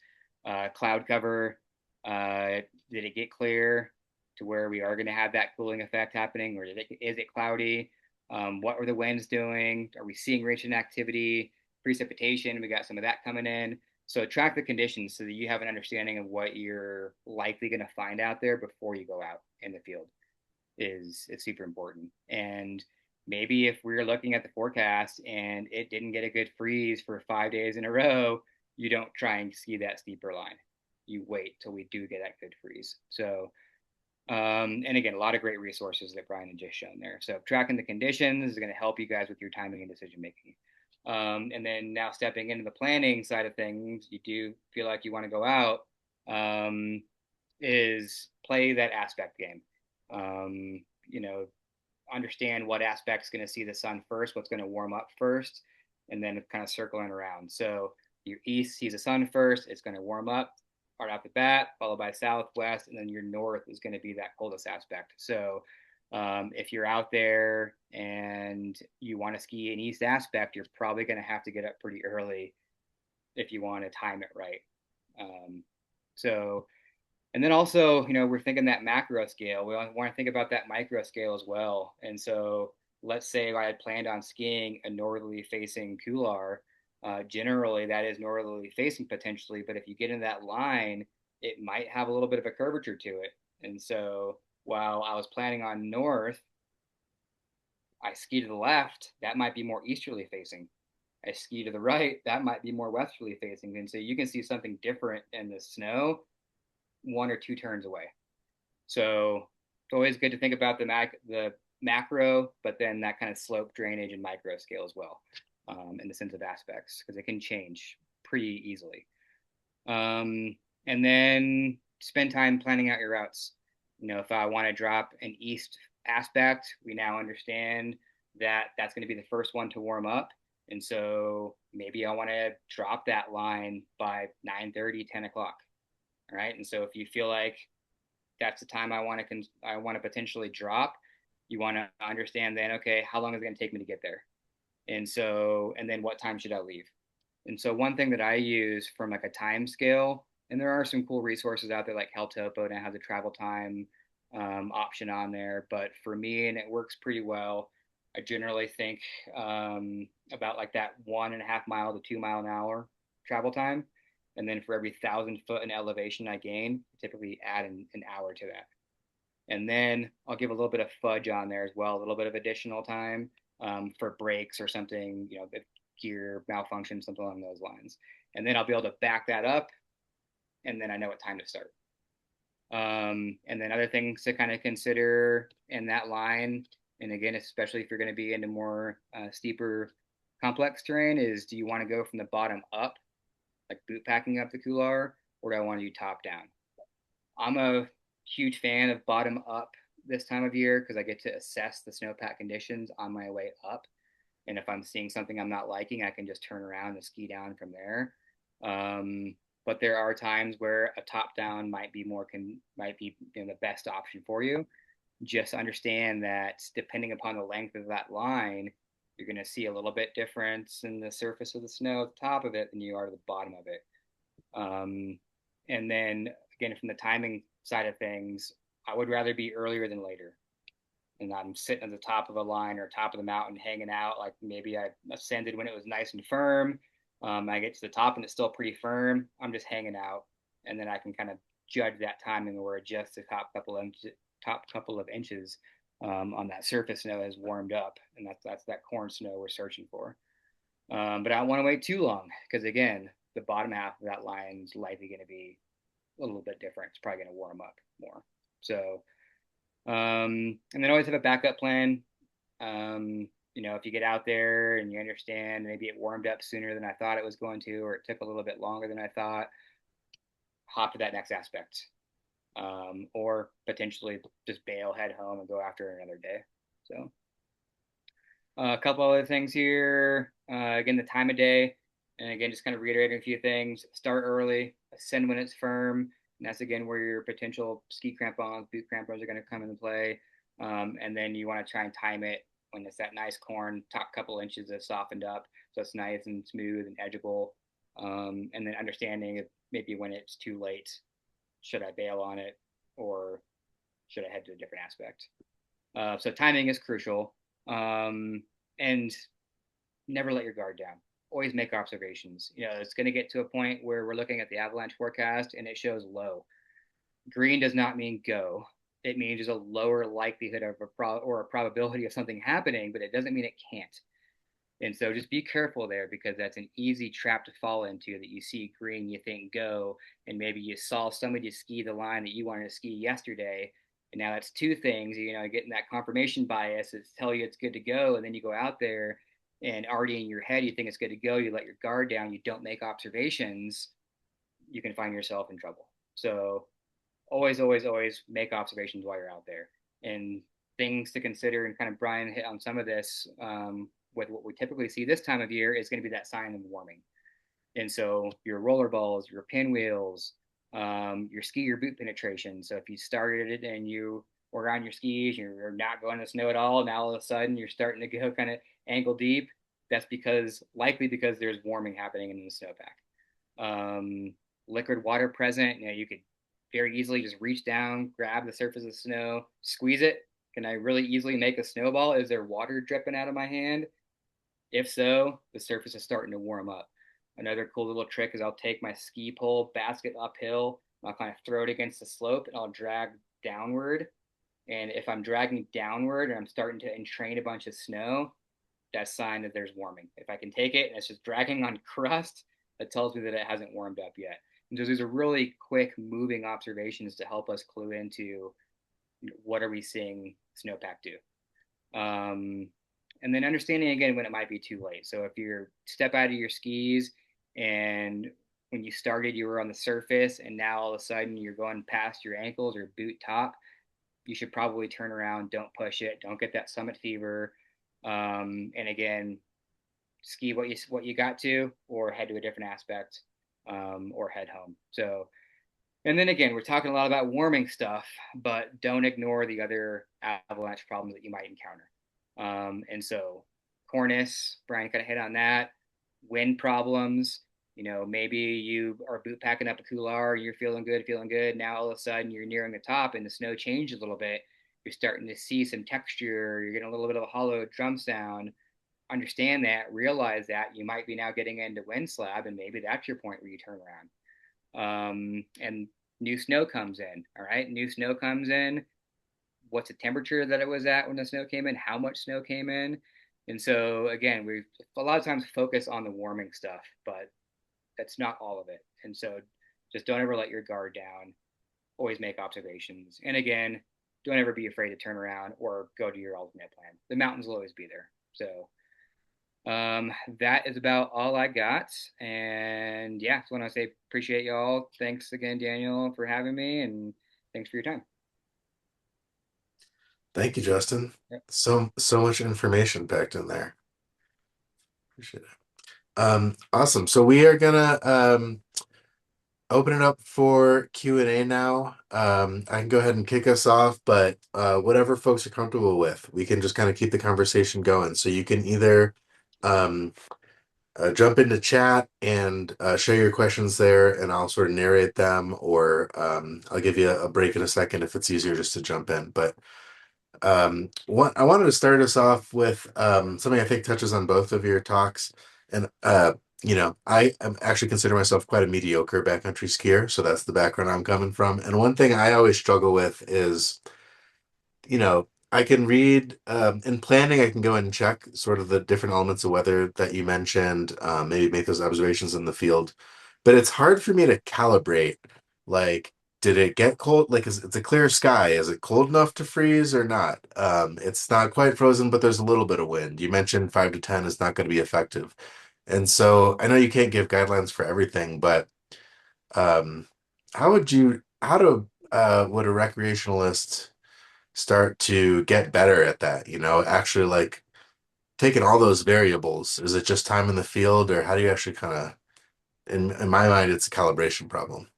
Cloud cover. Did it get clear to where we are going to have that cooling effect happening, or is it cloudy? What were the winds doing? Are we seeing radiation activity, precipitation? We got some of that coming in. So track the conditions so that you have an understanding of what you're likely going to find out there before you go out in the field. It's super important. And maybe if we're looking at the forecast and it didn't get a good freeze for 5 days in a row, you don't try and ski that steeper line. You wait till we do get that good freeze. So, and again, a lot of great resources that Brian had just shown there. So tracking the conditions is going to help you guys with your timing and decision making. And then now stepping into the planning side of things, you do feel like you want to go out, is play that aspect game. Understand what aspect's going to see the sun first, what's going to warm up first, and then kind of circling around. So your east sees the sun first, it's going to warm up right off the bat, followed by southwest, and then your north is going to be that coldest aspect. So if you're out there and you want to ski an east aspect, you're probably going to have to get up pretty early if you want to time it right. And then also, we're thinking that macro scale. We want to think about that micro scale as well. And so let's say I had planned on skiing a northerly facing couloir. Generally, that is northerly facing potentially, but if you get in that line, it might have a little bit of a curvature to it. And so while I was planning on north, I ski to the left, that might be more easterly facing. I ski to the right, that might be more westerly facing. And so you can see something different in the snow 1 or 2 turns away. So it's always good to think about the macro, but then that kind of slope drainage and micro scale as well, in the sense of aspects, because it can change pretty easily. And then spend time planning out your routes. If I want to drop an east aspect, we now understand that that's going to be the first one to warm up. And so maybe I want to drop that line by 9:30, 10 o'clock. All right. And so if you feel like that's the time I want to potentially drop, you want to understand then, okay, how long is it going to take me to get there? And then what time should I leave? And so one thing that I use from like a time scale, and there are some cool resources out there like Heltopo now has a travel time option on there. But for me, and it works pretty well, I generally think about like that 1.5 mile to 2 mile an hour travel time. And then for every 1,000 foot in elevation I gain, typically add an hour to that. And then I'll give a little bit of fudge on there as well, a little bit of additional time for breaks or something, if gear malfunction, something along those lines. And then I'll be able to back that up, and then I know what time to start. And then other things to kind of consider in that line, and again, especially if you're going to be into more steeper, complex terrain, is do you want to go from the bottom up, like boot packing up the couloir, or do I want to do top down? I'm a huge fan of bottom up this time of year because I get to assess the snowpack conditions on my way up. And if I'm seeing something I'm not liking, I can just turn around and ski down from there. But there are times where a top down might be the best option for you. Just understand that depending upon the length of that line, you're going to see a little bit difference in the surface of the snow at the top of it than you are at the bottom of it. And then again, from the timing side of things, I would rather be earlier than later. And I'm sitting at the top of a line or top of the mountain hanging out. Like maybe I ascended when it was nice and firm. I get to the top and it's still pretty firm. I'm just hanging out. And then I can kind of judge that timing or adjust the top couple of inches on that surface snow has warmed up, and that's that corn snow we're searching for. But I don't want to wait too long because again, the bottom half of that line is likely going to be a little bit different. It's probably going to warm up more. So, and then always have a backup plan. If you get out there and you understand maybe it warmed up sooner than I thought it was going to, or it took a little bit longer than I thought, hop to that next aspect. Or potentially just bail, head home, and go after another day. So, a couple other things here. Again, the time of day. And again, just kind of reiterating a few things. Start early, ascend when it's firm. And that's again where your potential ski crampons, boot crampons are going to come into play. And then you want to try and time it when it's that nice corn, top couple inches is softened up. So it's nice and smooth and edgeable. And then understanding maybe when it's too late, should I bail on it or should I head to a different aspect? So timing is crucial. And never let your guard down. Always make observations. It's going to get to a point where we're looking at the avalanche forecast and it shows low. Green does not mean go. It means there's a lower likelihood of or a probability of something happening, but it doesn't mean it can't. And so just be careful there because that's an easy trap to fall into that you see green, you think go, and maybe you saw somebody ski the line that you wanted to ski yesterday. And now that's two things, getting that confirmation bias. It's tell you it's good to go. And then you go out there and already in your head, you think it's good to go. You let your guard down. You don't make observations. You can find yourself in trouble. So always, always, always make observations while you're out there. And things to consider, and kind of Brian hit on some of this, with what we typically see this time of year is going to be that sign of warming. And so your roller balls, your pinwheels, your ski, your boot penetration. So if you started it and you were on your skis, you're not going to snow at all, now all of a sudden you're starting to go kind of ankle deep. That's likely because there's warming happening in the snowpack. Liquid water present, you could very easily just reach down, grab the surface of the snow, squeeze it. Can I really easily make a snowball? Is there water dripping out of my hand? If so, the surface is starting to warm up. Another cool little trick is I'll take my ski pole basket uphill, I'll kind of throw it against the slope, and I'll drag downward. And if I'm dragging downward and I'm starting to entrain a bunch of snow, that's a sign that there's warming. If I can take it and it's just dragging on crust, that tells me that it hasn't warmed up yet. And so these are really quick moving observations to help us clue into what are we seeing snowpack do. And then understanding again when it might be too late. So if you step out of your skis and when you started you were on the surface and now all of a sudden you're going past your ankles or boot top, you should probably turn around, don't push it, don't get that summit fever. And again, ski what you got to, or head to a different aspect, or head home. So, and then again, we're talking a lot about warming stuff, but don't ignore the other avalanche problems that you might encounter. And so cornice, Brian kind of hit on that. Wind problems, maybe you are boot packing up a couloir and you're feeling good. Now all of a sudden you're nearing the top and the snow changes a little bit. You're starting to see some texture. You're getting a little bit of a hollow drum sound. Understand that, realize that you might be now getting into wind slab, and maybe that's your point where you turn around. And new snow comes in. All right, new snow comes in. What's the temperature that it was at when the snow came in? How much snow came in? And so again, we a lot of times focus on the warming stuff, but that's not all of it. And so just don't ever let your guard down. Always make observations. And again, don't ever be afraid to turn around or go to your alternate plan. The mountains will always be there. So that is about all I got. And yeah, just want to say appreciate y'all. Thanks again, Daniel, for having me, and thanks for your time. Thank you, Justin. Yep. So much information packed in there. Appreciate it. Awesome. So we are gonna open it up for Q&A now. I can go ahead and kick us off, but whatever folks are comfortable with, we can just kind of keep the conversation going. So you can either jump into chat and share your questions there, and I'll sort of narrate them, or I'll give you a break in a second if it's easier just to jump in. But I wanted to start us off with something I think touches on both of your talks. And I actually consider myself quite a mediocre backcountry skier, so that's the background I'm coming from. And one thing I always struggle with is, I can read in planning. I can go and check sort of the different elements of weather that you mentioned. Maybe make those observations in the field, but it's hard for me to calibrate. Like, did it get cold? Like, it's a clear sky. Is it cold enough to freeze or not? It's not quite frozen, but there's a little bit of wind. You mentioned 5 to 10 is not going to be effective, and so I know you can't give guidelines for everything, but um, how do would a recreationalist start to get better at that, actually like taking all those variables? Is it just time in the field, or how do you actually kind of, in my mind, it's a calibration problem.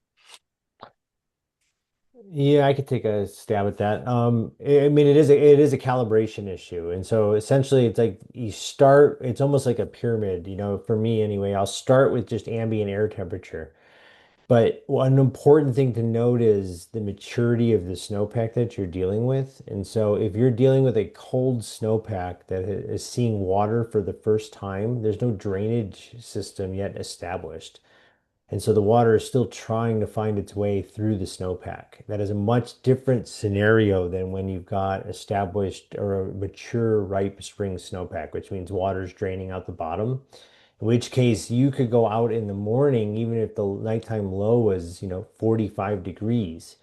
Yeah, I could take a stab at that. I mean, it is a calibration issue, and so essentially, it's like you start. It's almost like a pyramid, for me anyway. I'll start with just ambient air temperature, but one important thing to note is the maturity of the snowpack that you're dealing with. And so, if you're dealing with a cold snowpack that is seeing water for the first time, there's no drainage system yet established. And so the water is still trying to find its way through the snowpack. That is a much different scenario than when you've got established or a mature, ripe spring snowpack, which means water's draining out the bottom. In which case you could go out in the morning, even if the nighttime low was, 45 degrees,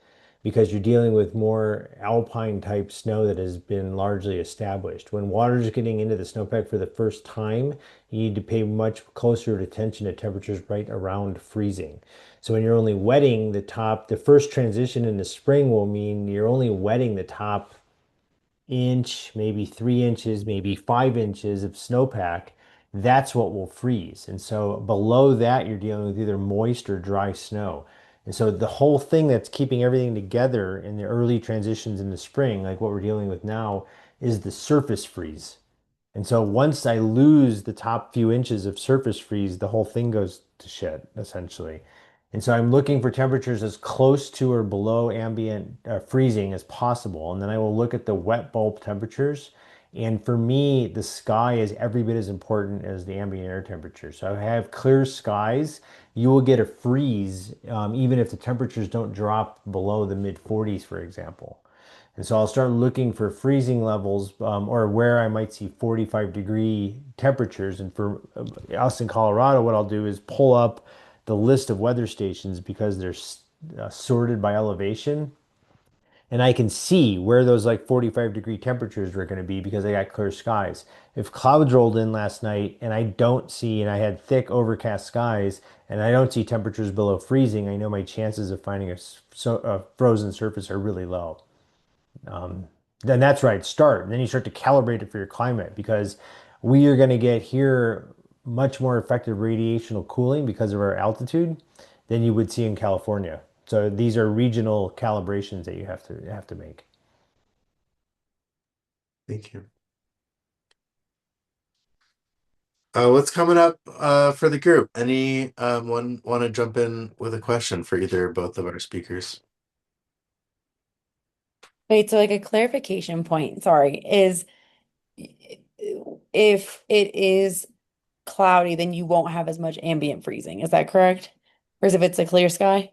because you're dealing with more alpine type snow that has been largely established. When water's getting into the snowpack for the first time, you need to pay much closer attention to temperatures right around freezing. So when you're only wetting the top, the first transition into spring will mean you're only wetting the top inch, maybe 3 inches, maybe 5 inches of snowpack. That's what will freeze. And so below that, you're dealing with either moist or dry snow. And so the whole thing that's keeping everything together in the early transitions into spring, like what we're dealing with now, is the surface freeze. And so once I lose the top few inches of surface freeze, the whole thing goes to shit, essentially. And so I'm looking for temperatures as close to or below ambient freezing as possible. And then I will look at the wet bulb temperatures. And for me, the sky is every bit as important as the ambient air temperature. So if I have clear skies, you will get a freeze, even if the temperatures don't drop below the mid 40s, for example. And so I'll start looking for freezing levels, or where I might see 45-degree temperatures. And for us in Colorado, what I'll do is pull up the list of weather stations because they're sorted by elevation. And I can see where those like 45-degree temperatures were going to be because I got clear skies. If clouds rolled in last night and I had thick overcast skies and I don't see temperatures below freezing, I know my chances of finding a frozen surface are really low. Um, then that's right, start. And then you start to calibrate it for your climate because we are going to get here much more effective radiational cooling because of our altitude than you would see in California. So these are regional calibrations that you have to make. Thank you. What's coming up for the group? Any one want to jump in with a question for either or both of our speakers? Wait, so like a clarification point, sorry, is if it is cloudy, then you won't have as much ambient freezing. Is that correct? Whereas if it's a clear sky?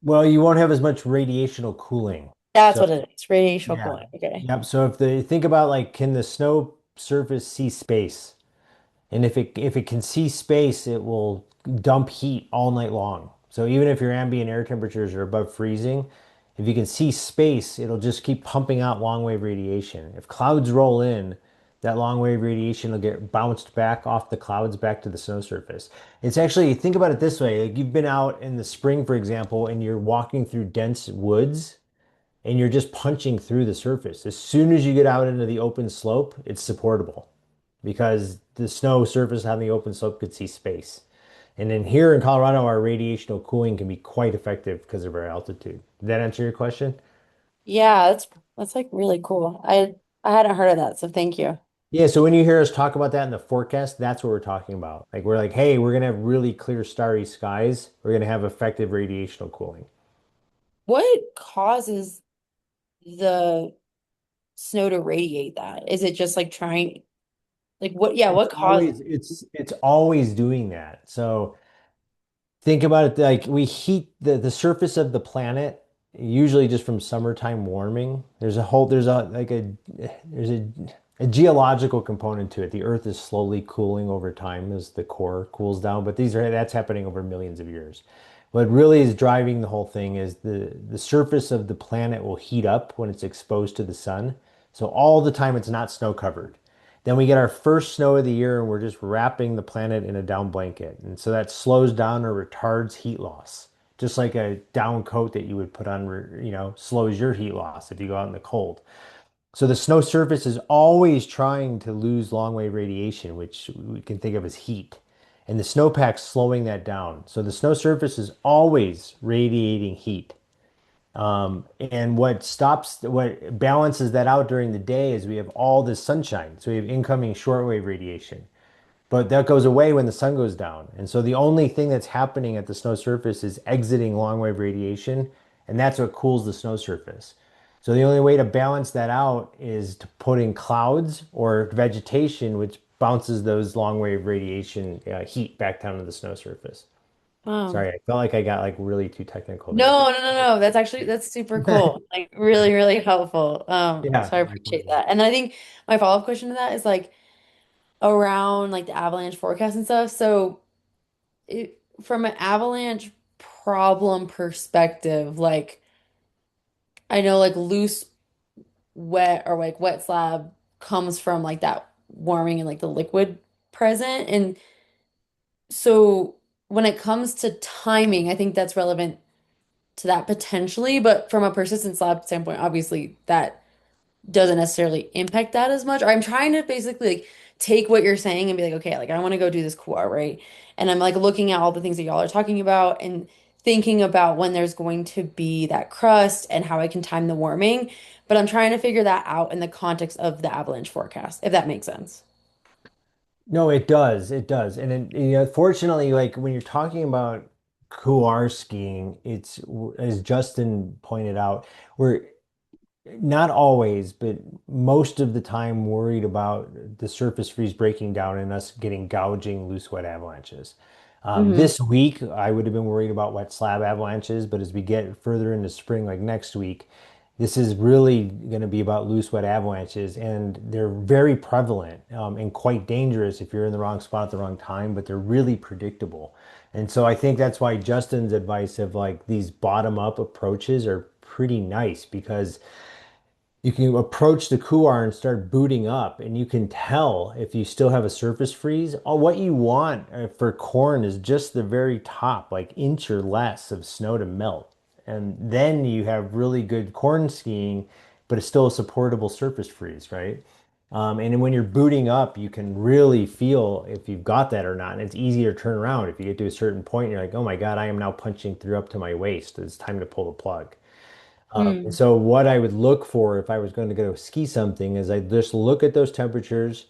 Well, you won't have as much radiational cooling. That's So what it is. Radiational yeah. cooling. Okay. Yep. So if the think about like, can the snow surface see space? And if it can see space, it will dump heat all night long. So even if your ambient air temperatures are above freezing, if you can see space, it'll just keep pumping out long wave radiation. If clouds roll in, that long wave radiation will get bounced back off the clouds back to the snow surface. It's actually, think about it this way. Like you've been out in the spring, for example, and you're walking through dense woods and you're just punching through the surface. As soon as you get out into the open slope, it's supportable because the snow surface on the open slope could see space. And then here in Colorado, our radiational cooling can be quite effective because of our altitude. Did that answer your question? Yeah, that's like really cool. I hadn't heard of that, so thank you. Yeah, so when you hear us talk about that in the forecast, that's what we're talking about. Like we're like, hey, we're gonna have really clear starry skies. We're gonna have effective radiational cooling. What causes the snow to radiate that? Is it just like trying like what yeah, It's what causes always it's always doing that. So think about it like we heat the surface of the planet usually just from summertime warming. There's a geological component to it. The Earth is slowly cooling over time as the core cools down, but that's happening over millions of years. What really is driving the whole thing is the surface of the planet will heat up when it's exposed to the sun. So all the time it's not snow covered. Then we get our first snow of the year and we're just wrapping the planet in a down blanket. And so that slows down or retards heat loss. Just like a down coat that you would put on, slows your heat loss if you go out in the cold. So the snow surface is always trying to lose long wave radiation, which we can think of as heat. And the snowpack's slowing that down. So the snow surface is always radiating heat. And what balances that out during the day is we have all this sunshine. So we have incoming shortwave radiation. But that goes away when the sun goes down. And so the only thing that's happening at the snow surface is exiting long wave radiation, and that's what cools the snow surface. So the only way to balance that out is to put in clouds or vegetation, which bounces those long wave radiation heat back down to the snow surface. Um, Sorry, I felt like I got like really too technical there. no. That's super cool. Like really, really helpful. Yeah, So I my appreciate pleasure. that. And I think my follow-up question to that is like around like the avalanche forecast and stuff. So from an avalanche problem perspective, like I know like loose wet or like wet slab comes from like that warming and like the liquid present. And so when it comes to timing, I think that's relevant to that potentially, but from a persistent slab standpoint, obviously that doesn't necessarily impact that as much. Or I'm trying to basically like take what you're saying and be like, okay, like I want to go do this core, right? And I'm like looking at all the things that y'all are talking about and thinking about when there's going to be that crust and how I can time the warming. But I'm trying to figure that out in the context of the avalanche forecast, if that makes sense. No, it does. It does. And fortunately, like when you're talking about couloir skiing, it's as Justin pointed out, we're not always, but most of the time worried about the surface freeze breaking down and us getting gouging loose wet avalanches. Hmm. This week, I would have been worried about wet slab avalanches, but as we get further into spring, like next week, this is really going to be about loose wet avalanches, and they're very prevalent and quite dangerous if you're in the wrong spot at the wrong time, but they're really predictable. And so I think that's why Justin's advice of like these bottom up approaches are pretty nice because you can approach the couloir and start booting up, and you can tell if you still have a surface freeze. What you want for corn is just the very top, like inch or less of snow to melt. And then you have really good corn skiing, but it's still a supportable surface freeze, right? And then when you're booting up, you can really feel if you've got that or not. And it's easy to turn around if you get to a certain point, and you're like, oh my God, I am now punching through up to my waist. It's time to pull the plug. And Mm. so what I would look for if I was going to go ski something is I just look at those temperatures,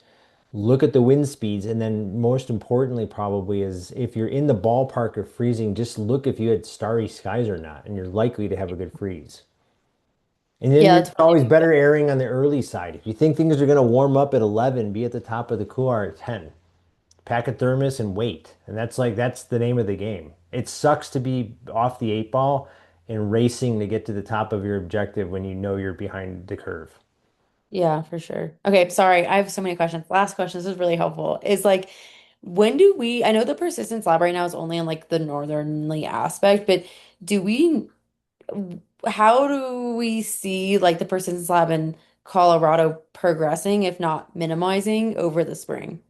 look at the wind speeds, and then most importantly probably is if you're in the ballpark of freezing, just look if you had starry skies or not, and you're likely to have a good freeze. And then Yeah, you're that's always really better erring on the early side. If you think things are going to warm up at 11, be at the top of the couloir at 10. Pack a thermos and wait. And that's the name of the game. It sucks to be off the eight ball and racing to get to the top of your objective when you know you're behind the curve. yeah, for sure. Okay, sorry. I have so many questions. Last question. This is really helpful. Is like, when do we, I know the persistence lab right now is only on like the northernly aspect, but do we, how do we see like the persistence lab in Colorado progressing, if not minimizing over the spring?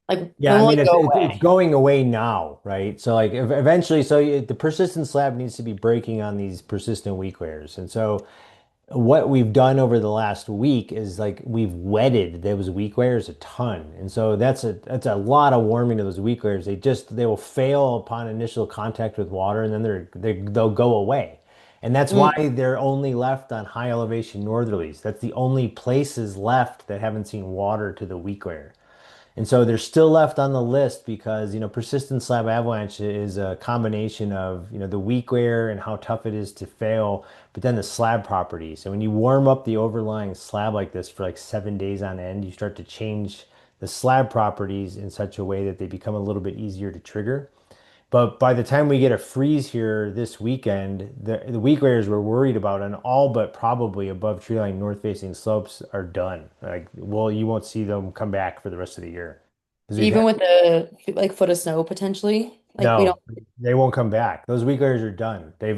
Like, Yeah, when I will mean it go it's away? going away now, right? So like eventually, the persistent slab needs to be breaking on these persistent weak layers, and so what we've done over the last week is like we've wetted those weak layers a ton. And so that's a lot of warming to those weak layers. They will fail upon initial contact with water and then they'll go away. And that's why Mm, they're only left on high elevation northerlies. That's the only places left that haven't seen water to the weak layer. And so they're still left on the list because, persistent slab avalanche is a combination of, the weak wear and how tough it is to fail, but then the slab properties. So when you warm up the overlying slab like this for like 7 days on end, you start to change the slab properties in such a way that they become a little bit easier to trigger. But by the time we get a freeze here this weekend, the weak layers we're worried about on all but probably above tree line north facing slopes are done. Like, well, you won't see them come back for the rest of the year because we've had Even with the like foot of snow potentially. Like we no, don't. they won't come back. Those weak layers are done. They've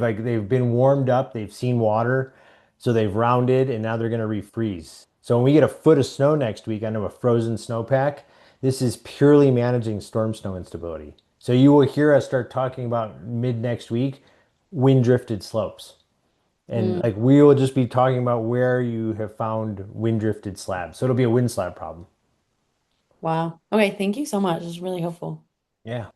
been warmed up, they've seen water, so they've rounded and now they're gonna refreeze. So when we get a foot of snow next week onto a frozen snowpack, this is purely managing storm snow instability. So you will hear us start talking about mid next week wind drifted slopes. And Mm, like we will just be talking about where you have found wind drifted slabs. So it'll be a wind slab problem. wow. Okay, thank you so much. It's really helpful. Yeah.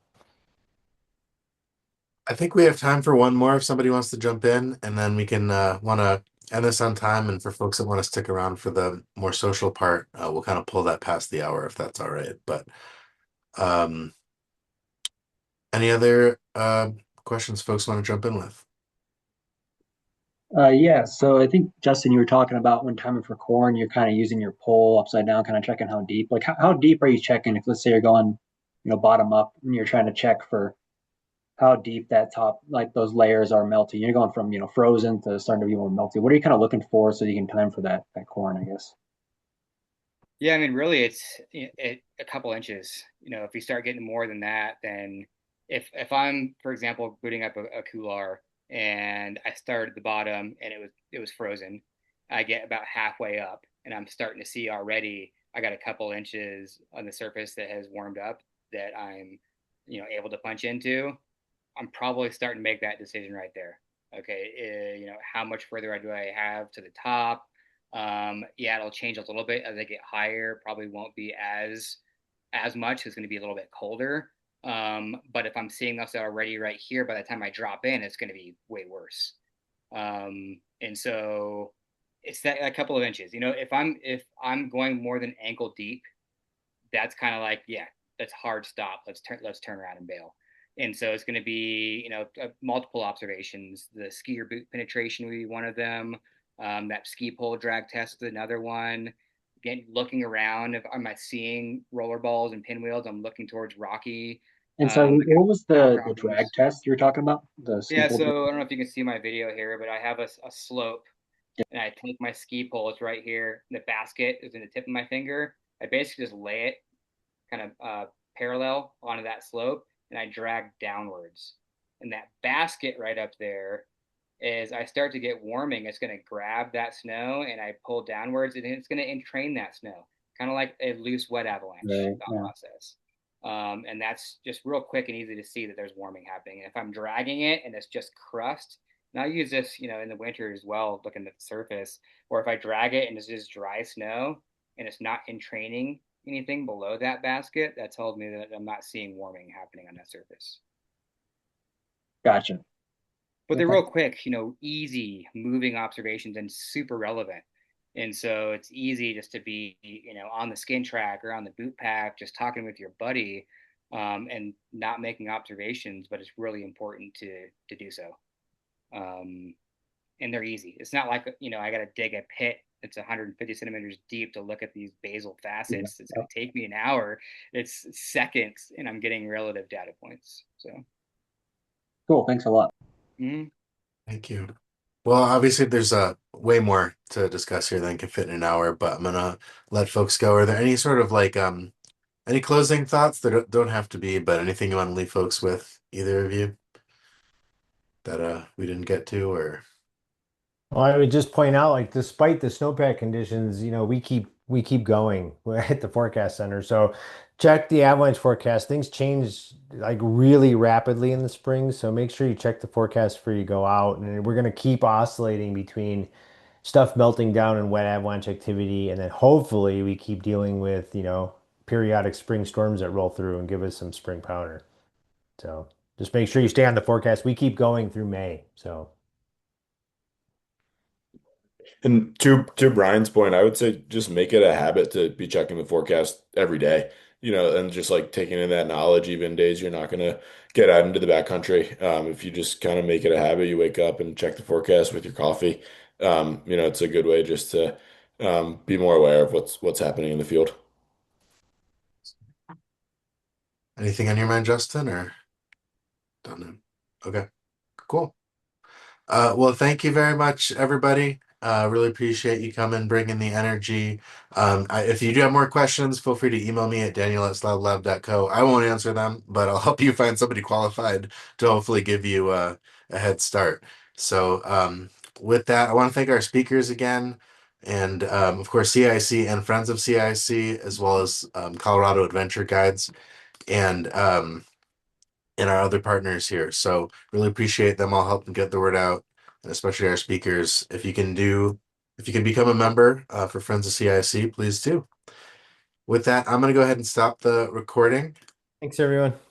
I think we have time for one more if somebody wants to jump in, and then we can want to end this on time. And for folks that want to stick around for the more social part, we'll kind of pull that past the hour if that's all right. But um, any other questions folks want to jump in with? Yeah, so I think Justin, you were talking about when timing for corn, you're kind of using your pole upside down, kind of checking how deep. Like, how deep are you checking? If let's say you're going, bottom up, and you're trying to check for how deep that top, like those layers are melting. You're going from, frozen to starting to be more melty. What are you kind of looking for so you can time for that corn, I guess? Yeah, I mean, really, it's a couple inches. If you start getting more than that, then if I'm, for example, booting up a couloir and I start at the bottom and it was frozen, I get about halfway up and I'm starting to see already I got a couple inches on the surface that has warmed up that I'm, able to punch into. I'm probably starting to make that decision right there. Okay, how much further do I have to the top? Yeah, it'll change a little bit as I get higher. Probably won't be as much. It's going to be a little bit colder. But if I'm seeing this already right here, by the time I drop in, it's going to be way worse. And so it's that a couple of inches. If I'm going more than ankle deep, that's kind of like, yeah, that's hard stop. Let's turn around and bail. And so it's going to be, multiple observations. The skier boot penetration would be one of them. That ski pole drag test is another one. Again, looking around, if am I seeing roller balls and pinwheels? I'm looking towards rocky, And so, what was the drag outcroppings. test you were talking about? The ski Yeah, pole drag? so I don't know if you can see my video here, but I have a slope and I take my ski pole, it's right here. The basket is in the tip of my finger. I basically just lay it kind of parallel onto that slope and I drag downwards. And that basket right up there is I start to get warming, it's going to grab that snow and I pull downwards and it's going to entrain that snow, kind of like a loose wet avalanche Right. thought Yeah. process. And that's just real quick and easy to see that there's warming happening. And if I'm dragging it and it's just crust, and I use this, in the winter as well, looking at the surface, or if I drag it and it's just dry snow and it's not entraining anything below that basket, that tells me that I'm not seeing warming happening on that surface. Gotcha. But they're Okay. real quick, easy moving observations and super relevant. And so it's easy just to be, on the skin track or on the boot pack, just talking with your buddy, and not making observations, but it's really important to do so. Um, and they're easy. It's not like, I got to dig a pit that's 150 centimeters deep to look at these basal Yeah. facets. It's going to take me an hour. It's seconds, and I'm getting relative data points. So, Cool. Thanks a lot. mm-hmm. Thank you. Well, obviously, there's way more to discuss here than can fit in an hour, but I'm gonna let folks go. Are there any sort of like any closing thoughts that don't have to be, but anything you want to leave folks with, either of you, that we didn't get to, or Well, I would just point out, like, despite the snowpack conditions, we keep going at the forecast center. So check the avalanche forecast. Things change like really rapidly in the spring. So make sure you check the forecast before you go out. And we're gonna keep oscillating between stuff melting down and wet avalanche activity, and then hopefully we keep dealing with, periodic spring storms that roll through and give us some spring powder. So just make sure you stay on the forecast. We keep going through May. So. And to Brian's point, I would say just make it a habit to be checking the forecast every day, and just like taking in that knowledge, even days you're not gonna get out into the backcountry. If you just kind of make it a habit, you wake up and check the forecast with your coffee. It's a good way just to be more aware of what's happening in the field. anything on your mind, Justin, or Done then. Okay, cool. Well, thank you very much, everybody. Really appreciate you coming, bringing the energy. If you do have more questions, feel free to email me at daniel@slablab.co. I won't answer them, but I'll help you find somebody qualified to hopefully give you a head start. So, with that, I want to thank our speakers again, and of course, CIC and Friends of CIC, as well as Colorado Adventure Guides, and and our other partners here. So really appreciate them all helping get the word out, and especially our speakers. If you can become a member for Friends of CIC, please do. With that, I'm going to go ahead and stop the recording. Thanks, everyone.